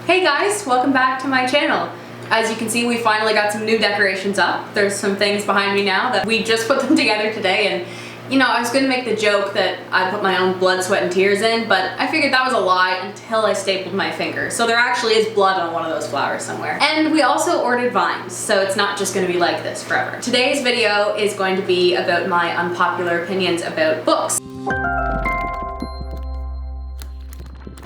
Hey guys, welcome back to my channel. As you can see, we finally got some new decorations up. There's some things behind me now that we just put them together today, and you know, I was gonna make the joke that I put my own blood, sweat, and tears in, but I figured that was a lie until I stapled my finger. So there actually is blood on one of those flowers somewhere. And we also ordered vines, so it's not just gonna be like this forever. Today's video is going to be about my unpopular opinions about books.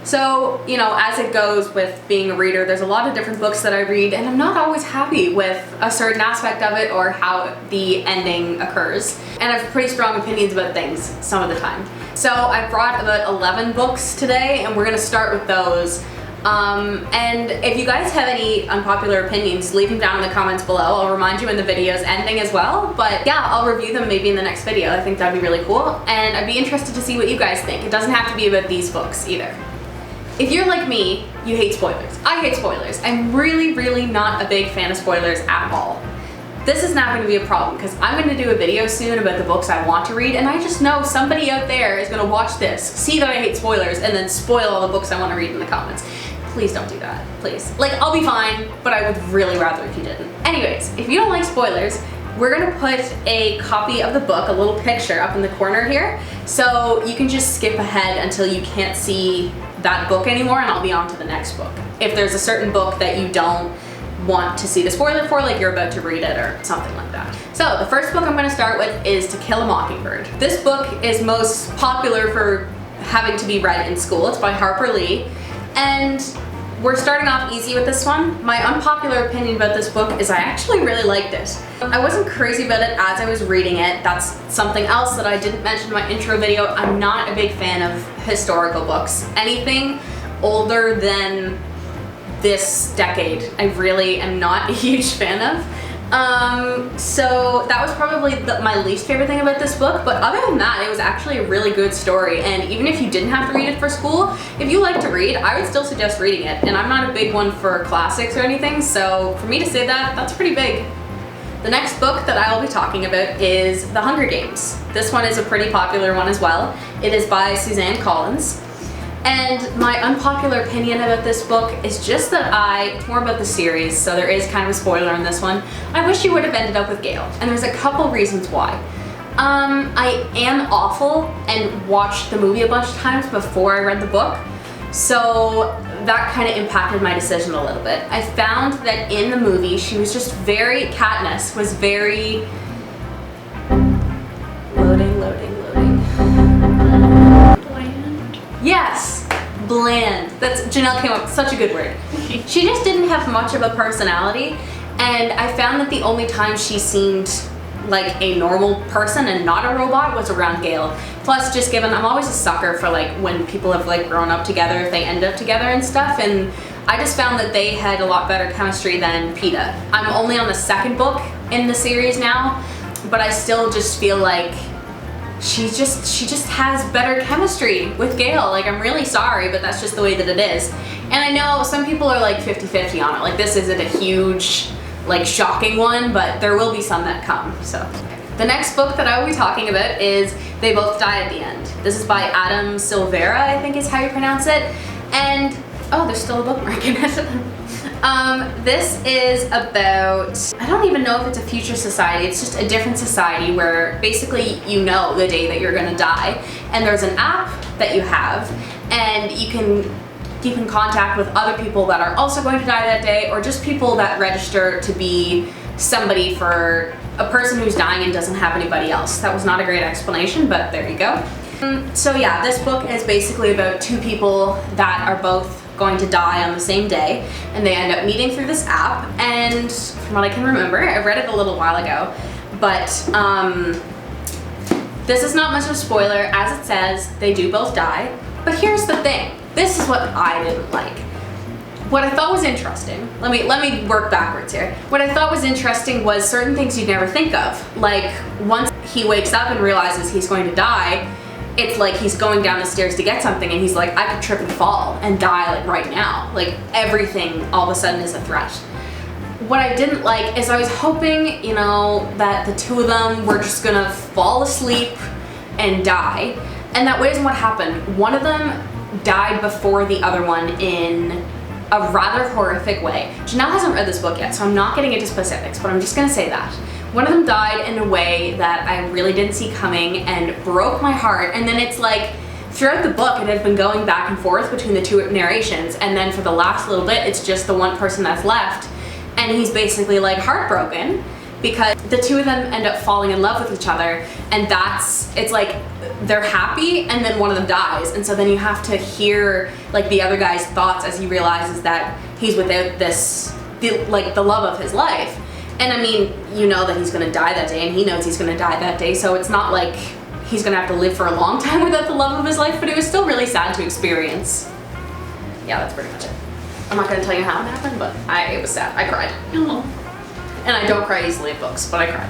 So, you know, as it goes with being a reader, there's a lot of different books that I read, and I'm not always happy with a certain aspect of it or how the ending occurs. And I have pretty strong opinions about things some of the time. So I brought about 11 books today, and we're gonna start with those. And if you guys have any unpopular opinions, leave them down in the comments below. I'll remind you in the video's ending as well. But yeah, I'll review them maybe in the next video. I think that'd be really cool. And I'd be interested to see what you guys think. It doesn't have to be about these books either. If you're like me, you hate spoilers. I hate spoilers. I'm really not a big fan of spoilers at all. This is not going to be a problem because I'm going to do a video soon about the books I want to read, and I just know somebody out there is going to watch this, see that I hate spoilers, and then spoil all the books I want to read in the comments. Please don't do that, please. Like, I'll be fine, but I would really rather if you didn't. Anyways, if you don't like spoilers, we're gonna put a copy of the book, a little picture up in the corner here, so you can just skip ahead until you can't see that book anymore, and I'll be on to the next book. If there's a certain book that you don't want to see the spoiler for, like you're about to read it or something like that. So the first book I'm gonna start with is To Kill a Mockingbird. This book is most popular for having to be read in school. It's by Harper Lee, and we're starting off easy with this one. My unpopular opinion about this book is I actually really liked it. I wasn't crazy about it as I was reading it. That's something else that I didn't mention in my intro video. I'm not a big fan of historical books. Anything older than this decade, I really am not a huge fan of. So that was probably my least favorite thing about this book, but other than that, it was actually a really good story, and even if you didn't have to read it for school, if you like to read, I would still suggest reading it, and I'm not a big one for classics or anything, so for me to say that, that's pretty big. The next book that I will be talking about is The Hunger Games. This one is a pretty popular one as well. It is by Suzanne Collins. And my unpopular opinion about this book is just that it's more about the series, so there is kind of a spoiler in this one. I wish you would have ended up with Gale, and there's a couple reasons why. I am awful and watched the movie a bunch of times before I read the book, so that kind of impacted my decision a little bit. I found that in the movie, she was just Katniss was very... Loading. Yes, bland. Janelle came up with such a good word. She just didn't have much of a personality, and I found that the only time she seemed like a normal person and not a robot was around Gale. Plus, just given I'm always a sucker for like when people have like grown up together, if they end up together and stuff, and I just found that they had a lot better chemistry than Peeta. I'm only on the second book in the series now, but I still just feel like she just has better chemistry with Gale. Like, I'm really sorry, but that's just the way that it is. And I know some people are like 50-50 on it. Like, this isn't a huge, like, shocking one, but there will be some that come, so. The next book that I will be talking about is They Both Die at the End. This is by Adam Silvera, I think is how you pronounce it. And, oh, there's still a bookmark in it. This is about, I don't even know if it's a future society, it's just a different society where basically you know the day that you're gonna die, and there's an app that you have, and you can keep in contact with other people that are also going to die that day, or just people that register to be somebody for a person who's dying and doesn't have anybody else. That was not a great explanation, but there you go. So yeah, this book is basically about two people that are both going to die on the same day, and they end up meeting through this app, and from what I can remember, I read it a little while ago, but this is not much of a spoiler. As it says, they do both die, but here's the thing. This is what I didn't like. What I thought was interesting, let me work backwards here. What I thought was interesting was certain things you'd never think of. Like, once he wakes up and realizes he's going to die, it's like he's going down the stairs to get something, and he's like, I could trip and fall and die like right now. Like, everything all of a sudden is a threat. What I didn't like is I was hoping, you know, that the two of them were just gonna fall asleep and die, and that wasn't what happened. One of them died before the other one in a rather horrific way. Janelle hasn't read this book yet, so I'm not getting into specifics, but I'm just gonna say that. One of them died in a way that I really didn't see coming and broke my heart, and then it's like, throughout the book, it had been going back and forth between the two narrations, and then for the last little bit, it's just the one person that's left, and he's basically like heartbroken because the two of them end up falling in love with each other, and it's like they're happy and then one of them dies, and so then you have to hear like the other guy's thoughts as he realizes that he's without the love of his life. And I mean, you know that he's gonna die that day, and he knows he's gonna die that day, so it's not like he's gonna have to live for a long time without the love of his life, but it was still really sad to experience. Yeah, that's pretty much it. I'm not gonna tell you how it happened, but it was sad. I cried. And I don't cry easily at books, but I cried.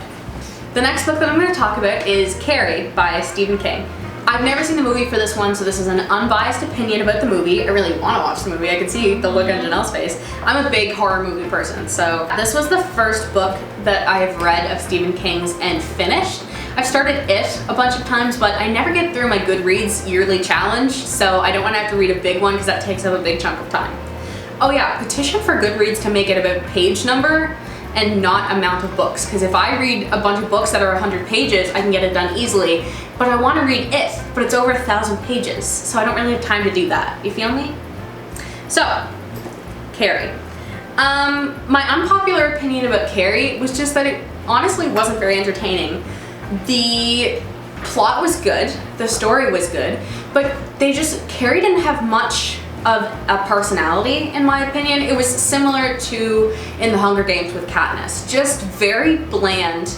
The next book that I'm gonna talk about is Carrie by Stephen King. I've never seen the movie for this one, so this is an unbiased opinion about the movie. I really want to watch the movie. I can see the look on Janelle's face. I'm a big horror movie person, so this was the first book that I have read of Stephen King's and finished. I've started it a bunch of times, but I never get through my Goodreads yearly challenge, so I don't want to have to read a big one because that takes up a big chunk of time. Oh yeah, petition for Goodreads to make it about page number and not amount of books, because if I read a bunch of books that are 100 pages, I can get it done easily, but I want to read it, but it's over 1,000 pages, so I don't really have time to do that. You feel me? So, Carrie. My unpopular opinion about Carrie was just that it honestly wasn't very entertaining. The plot was good, the story was good, but Carrie didn't have much of a personality, in my opinion. It was similar to in the Hunger Games with Katniss, just very bland.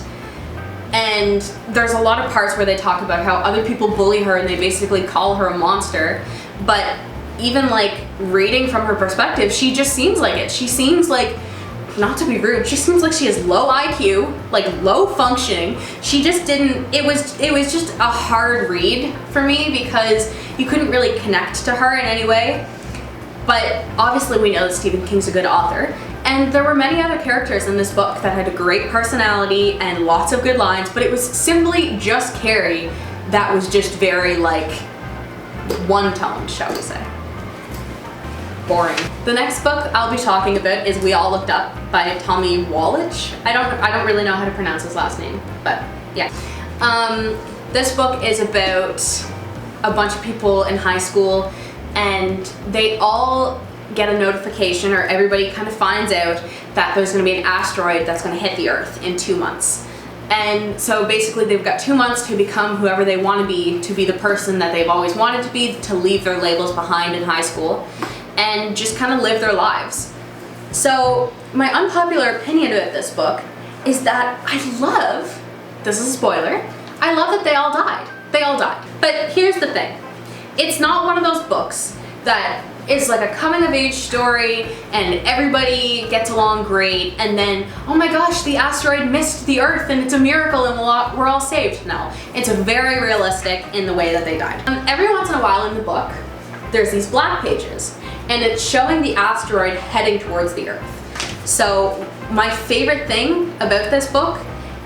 And there's a lot of parts where they talk about how other people bully her and they basically call her a monster, but even like reading from her perspective, she just seems like it. She seems like, not to be rude, she seems like she has low IQ, like low functioning. She just didn't, it was just a hard read for me because you couldn't really connect to her in any way. But obviously we know that Stephen King's a good author, and there were many other characters in this book that had a great personality and lots of good lines, but it was simply just Carrie that was just very like one-toned, shall we say. Boring. The next book I'll be talking about is We All Looked Up by Tommy Wallich. I don't really know how to pronounce his last name, but yeah. This book is about a bunch of people in high school, and they all get a notification, or everybody kind of finds out that there's going to be an asteroid that's going to hit the Earth in 2 months. And so basically they've got 2 months to become whoever they want to be the person that they've always wanted to be, to leave their labels behind in high school, and just kind of live their lives. So my unpopular opinion about this book is that this is a spoiler, I love that they all died. They all died. But here's the thing. It's not one of those books that is like a coming of age story and everybody gets along great and then, oh my gosh, the asteroid missed the Earth and it's a miracle and we're all saved. No, it's very realistic in the way that they died. Every once in a while in the book, there's these black pages, and it's showing the asteroid heading towards the Earth. So my favorite thing about this book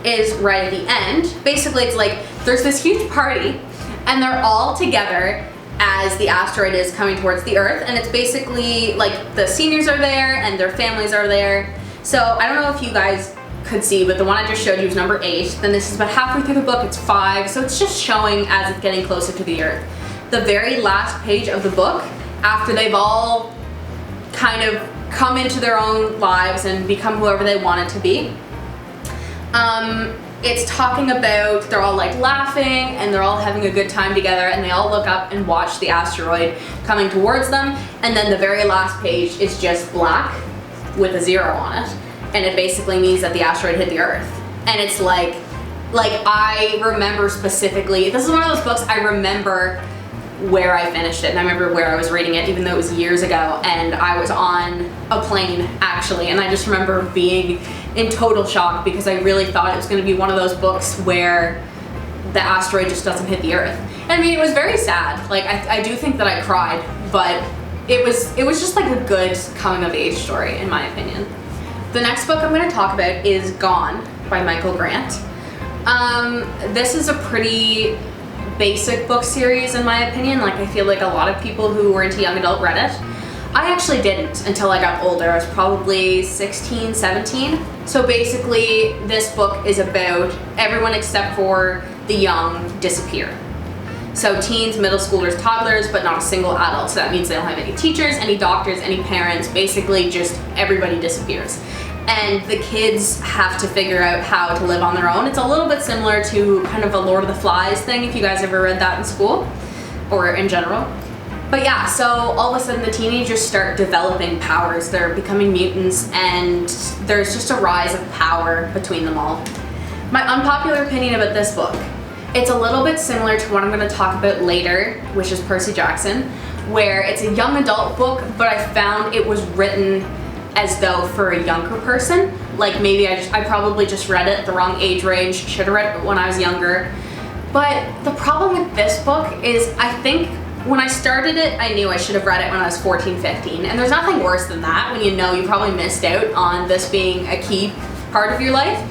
is right at the end. Basically, it's like there's this huge party and they're all together as the asteroid is coming towards the Earth, and it's basically like the seniors are there and their families are there. So I don't know if you guys could see, but the one I just showed you is number 8. Then this is about halfway through the book, it's 5, so it's just showing as it's getting closer to the Earth. The very last page of the book, after they've all kind of come into their own lives and become whoever they wanted to be, it's talking about, they're all like laughing and they're all having a good time together, and they all look up and watch the asteroid coming towards them, and then the very last page is just black with a 0 on it, and it basically means that the asteroid hit the Earth. And it's like I remember specifically, this is one of those books I remember where I finished it, and I remember where I was reading it, even though it was years ago, and I was on a plane actually, and I just remember being in total shock because I really thought it was going to be one of those books where the asteroid just doesn't hit the Earth. And I mean, it was very sad. Like I do think that I cried, but it was just like a good coming of age story in my opinion. The next book I'm going to talk about is Gone by Michael Grant. This is a pretty basic book series in my opinion. Like I feel like a lot of people who were into young adult read it. I actually didn't until I got older. I was probably 16, 17. So basically, this book is about everyone except for the young disappear. So teens, middle schoolers, toddlers, but not a single adult. So that means they don't have any teachers, any doctors, any parents. Basically, just everybody disappears. And the kids have to figure out how to live on their own. It's a little bit similar to kind of a Lord of the Flies thing, if you guys ever read that in school, or in general. But yeah, so all of a sudden the teenagers start developing powers. They're becoming mutants, and there's just a rise of power between them all. My unpopular opinion about this book, it's a little bit similar to what I'm going to talk about later, which is Percy Jackson, where it's a young adult book, but I found it was written as though for a younger person. Like maybe I probably just read it at the wrong age range, should have read it when I was younger. But the problem with this book is I think when I started it, I knew I should have read it when I was 14, 15. And there's nothing worse than that when you know you probably missed out on this being a key part of your life.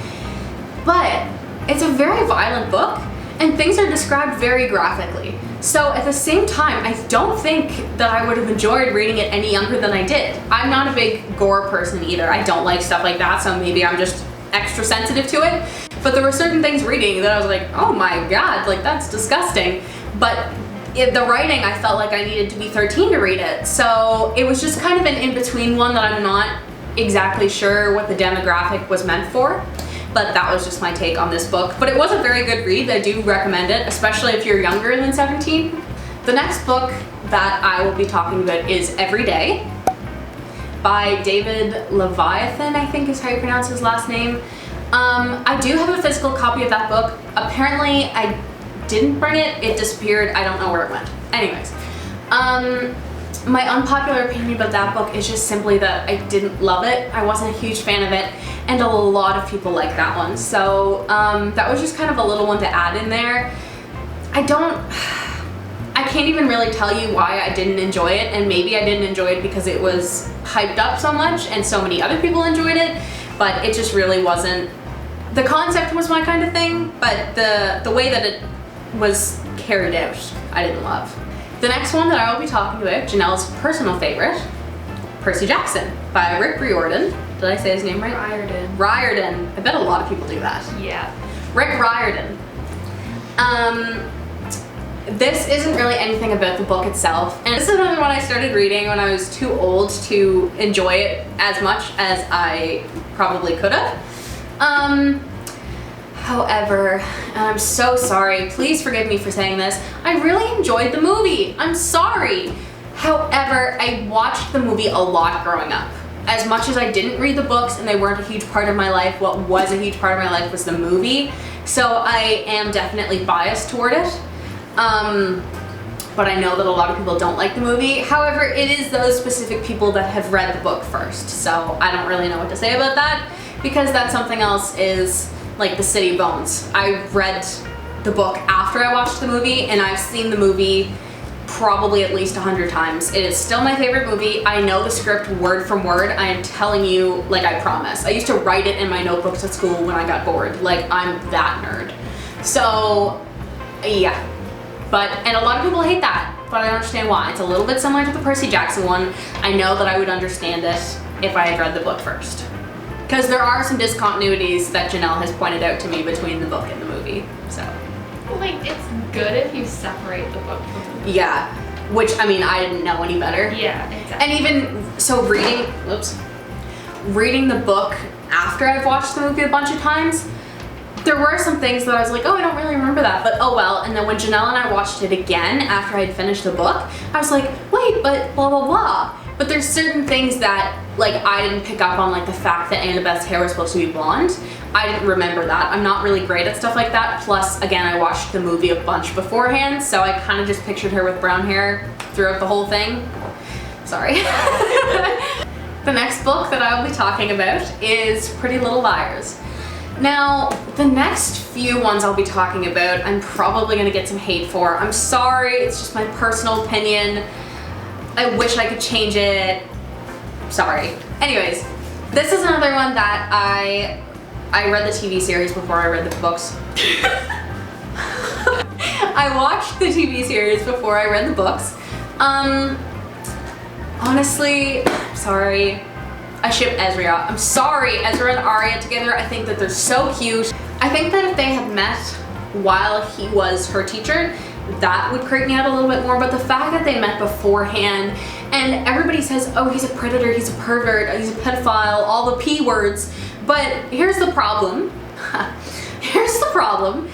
But it's a very violent book, and things are described very graphically. So at the same time, I don't think that I would have enjoyed reading it any younger than I did. I'm not a big gore person either. I don't like stuff like that, so maybe I'm just extra sensitive to it. But there were certain things reading that I was like, oh my god, like that's disgusting. But the writing, I felt like I needed to be 13 to read it. So it was just kind of an in-between one that I'm not exactly sure what the demographic was meant for. But that was just my take on this book. But it was a very good read. I do recommend it, especially if you're younger than 17. The next book that I will be talking about is Every Day by David Leviathan, I think is how you pronounce his last name. I do have a physical copy of that book. Apparently I didn't bring it, it disappeared, I don't know where it went. Anyways, my unpopular opinion about that book is just simply that I didn't love it. I wasn't a huge fan of it, and a lot of people like that one. So that was just kind of a little one to add in there. I can't even really tell you why I didn't enjoy it, and maybe I didn't enjoy it because it was hyped up so much and so many other people enjoyed it, but it just really wasn't. The concept was my kind of thing, but the way that it was carried out, I didn't love. The next one that I will be talking about, Janelle's personal favorite, Percy Jackson by Rick Riordan. Did I say his name right? Riordan. Riordan. I bet a lot of people do that. Yeah. Rick Riordan. This isn't really anything about the book itself, and this is another one I started reading when I was too old to enjoy it as much as I probably could have. However, and I'm so sorry, please forgive me for saying this, I really enjoyed the movie. I'm sorry. However, I watched the movie a lot growing up. As much as I didn't read the books and they weren't a huge part of my life, what was a huge part of my life was the movie. So I am definitely biased toward it. But I know that a lot of people don't like the movie. However, it is those specific people that have read the book first. So I don't really know what to say about that, because that's something else is like The City of Bones. I read the book after I watched the movie, and I've seen the movie probably at least 100 times. It is still my favorite movie. I know the script word from word. I am telling you, like I promise. I used to write it in my notebooks at school when I got bored. Like, I'm that nerd. So, yeah. And a lot of people hate that, but I don't understand why. It's a little bit similar to the Percy Jackson one. I know that I would understand it if I had read the book first. Because there are some discontinuities that Janelle has pointed out to me between the book and the movie, so. Like, it's good if you separate the book from the movie. Yeah, which, I mean, I didn't know any better. Yeah, exactly. And even, so reading the book after I've watched the movie a bunch of times, there were some things that I was like, oh, I don't really remember that, but oh well. And then when Janelle and I watched it again after I had finished the book, I was like, wait, but blah, blah, blah. But there's certain things that, like, I didn't pick up on, like the fact that Annabeth's hair was supposed to be blonde. I didn't remember that. I'm not really great at stuff like that. Plus, again, I watched the movie a bunch beforehand, so I kind of just pictured her with brown hair throughout the whole thing. Sorry. The next book that I will be talking about is Pretty Little Liars. Now, the next few ones I'll be talking about, I'm probably gonna get some hate for. I'm sorry, it's just my personal opinion. I wish I could change it. Sorry. Anyways, this is another one that I read the TV series before I read the books. I watched the TV series before I read the books. Honestly, I'm sorry. I ship Ezra. I'm sorry, Ezra and Arya together. I think that they're so cute. I think that if they had met while he was her teacher, that would creep me out a little bit more, but the fact that they met beforehand and everybody says, oh, he's a predator, he's a pervert, he's a pedophile, all the P words, but here's the problem. Here's the problem.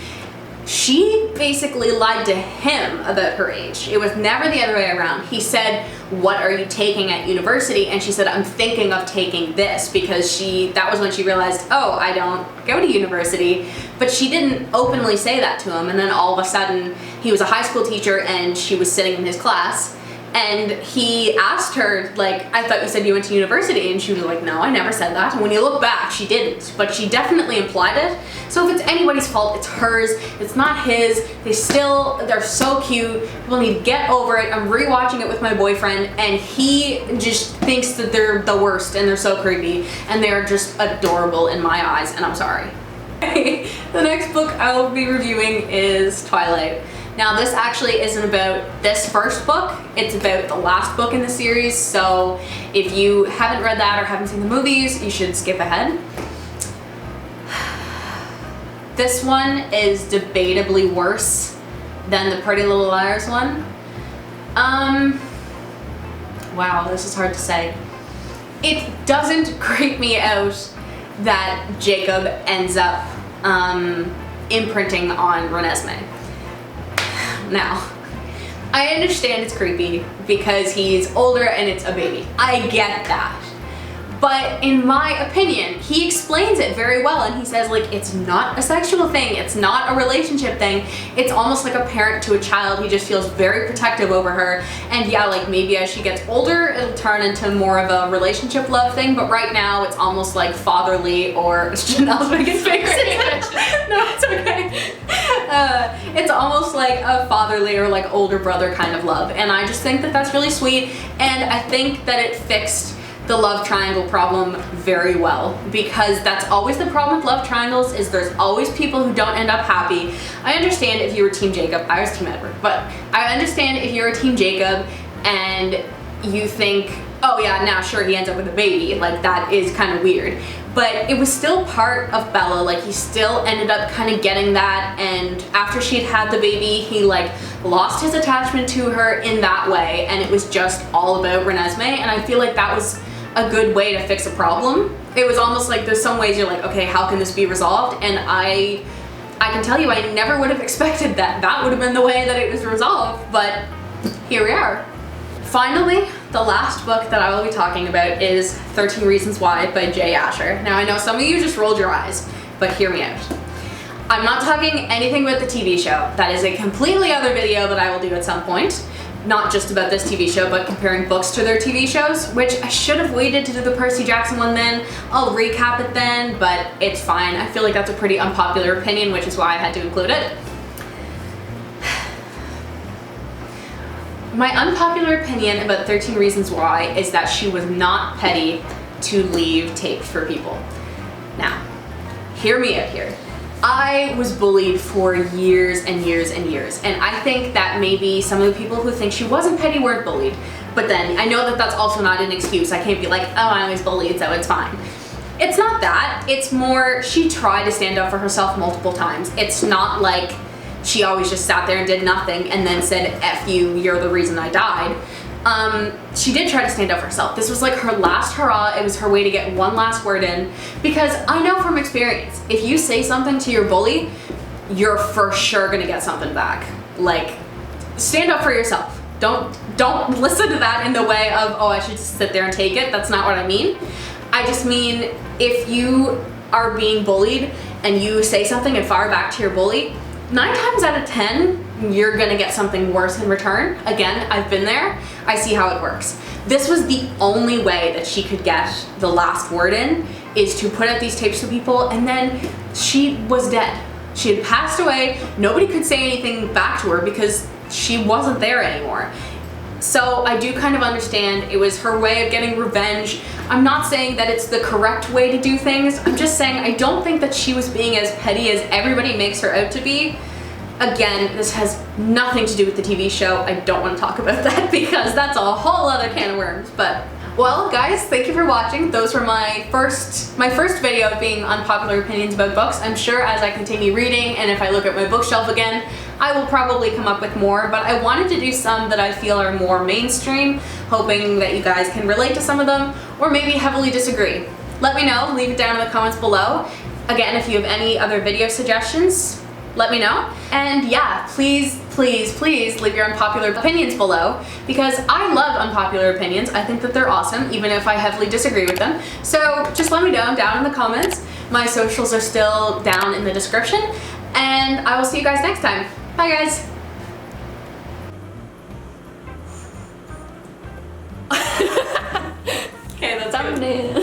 She basically lied to him about her age. It was never the other way around. He said, what are you taking at university? And she said, I'm thinking of taking this, because that was when she realized, oh, I don't go to university. But she didn't openly say that to him. And then all of a sudden, he was a high school teacher and she was sitting in his class. And he asked her, like, I thought you said you went to university. And she was like, no, I never said that. And when you look back, she didn't. But she definitely implied it. So if it's anybody's fault, it's hers. It's not his. They're so cute. People need to get over it. I'm rewatching it with my boyfriend, and he just thinks that they're the worst and they're so creepy. And they're just adorable in my eyes, and I'm sorry. The next book I will be reviewing is Twilight. Now this actually isn't about this first book, it's about the last book in the series, so if you haven't read that or haven't seen the movies, you should skip ahead. This one is debatably worse than the Pretty Little Liars one. Wow, this is hard to say. It doesn't creep me out that Jacob ends up imprinting on Renesmee. Now, I understand it's creepy because he's older and it's a baby. I get that. But in my opinion, he explains it very well, and he says, like, it's not a sexual thing, it's not a relationship thing, it's almost like a parent to a child. He just feels very protective over her, and yeah, like, maybe as she gets older, it'll turn into more of a relationship love thing, but right now it's almost like fatherly, or Janelle's making faces. No, it's okay. It's almost like a fatherly or like older brother kind of love, and I just think that that's really sweet, and I think that it fixed the love triangle problem very well, because that's always the problem with love triangles, is there's always people who don't end up happy. I understand if you were Team Jacob, I was Team Edward, but I understand if you're a Team Jacob and you think, oh yeah, now sure he ends up with a baby, like that is kind of weird. But it was still part of Bella, like he still ended up kind of getting that, and after she'd had the baby, he like lost his attachment to her in that way, and it was just all about Renesmee, and I feel like that was a good way to fix a problem. It was almost like there's some ways you're like, okay, how can this be resolved? And I can tell you, I never would have expected that. That would have been the way that it was resolved, but here we are. Finally, the last book that I will be talking about is 13 Reasons Why by Jay Asher. Now I know some of you just rolled your eyes, but hear me out. I'm not talking anything about the TV show. That is a completely other video that I will do at some point. Not just about this TV show, but comparing books to their TV shows, which I should have waited to do the Percy Jackson one then. I'll recap it then, but it's fine. I feel like that's a pretty unpopular opinion, which is why I had to include it. My unpopular opinion about 13 Reasons Why is that she was not petty to leave tapes for people. Now, hear me out here. I was bullied for years and years and years, and I think that maybe some of the people who think she wasn't petty weren't bullied, but then I know that that's also not an excuse. I can't be like, oh, I was bullied, so it's fine. It's not that. It's more, she tried to stand up for herself multiple times. It's not like she always just sat there and did nothing and then said, F you, you're the reason I died. She did try to stand up for herself. This was like her last hurrah. It was her way to get one last word in, because I know from experience, if you say something to your bully, you're for sure gonna get something back. Like, stand up for yourself. Don't listen to that in the way of, oh, I should just sit there and take it. That's not what I mean. I just mean, if you are being bullied and you say something and fire back to your bully, 9 times out of 10, you're gonna get something worse in return. Again, I've been there. I see how it works. This was the only way that she could get the last word in, is to put out these tapes to people, and then she was dead. She had passed away. Nobody could say anything back to her because she wasn't there anymore. So I do kind of understand it was her way of getting revenge. I'm not saying that it's the correct way to do things. I'm just saying I don't think that she was being as petty as everybody makes her out to be. Again, this has nothing to do with the TV show. I don't want to talk about that because that's a whole other can of worms, but well, guys, thank you for watching. Those were my first video being unpopular opinions about books. I'm sure as I continue reading and if I look at my bookshelf again, I will probably come up with more, but I wanted to do some that I feel are more mainstream, hoping that you guys can relate to some of them, or maybe heavily disagree. Let me know, leave it down in the comments below. Again, if you have any other video suggestions, let me know. And yeah, please, please, please leave your unpopular opinions below because I love unpopular opinions. I think that they're awesome, even if I heavily disagree with them. So just let me know down in the comments. My socials are still down in the description, and I will see you guys next time. Bye, guys. Okay, that's thumbnail.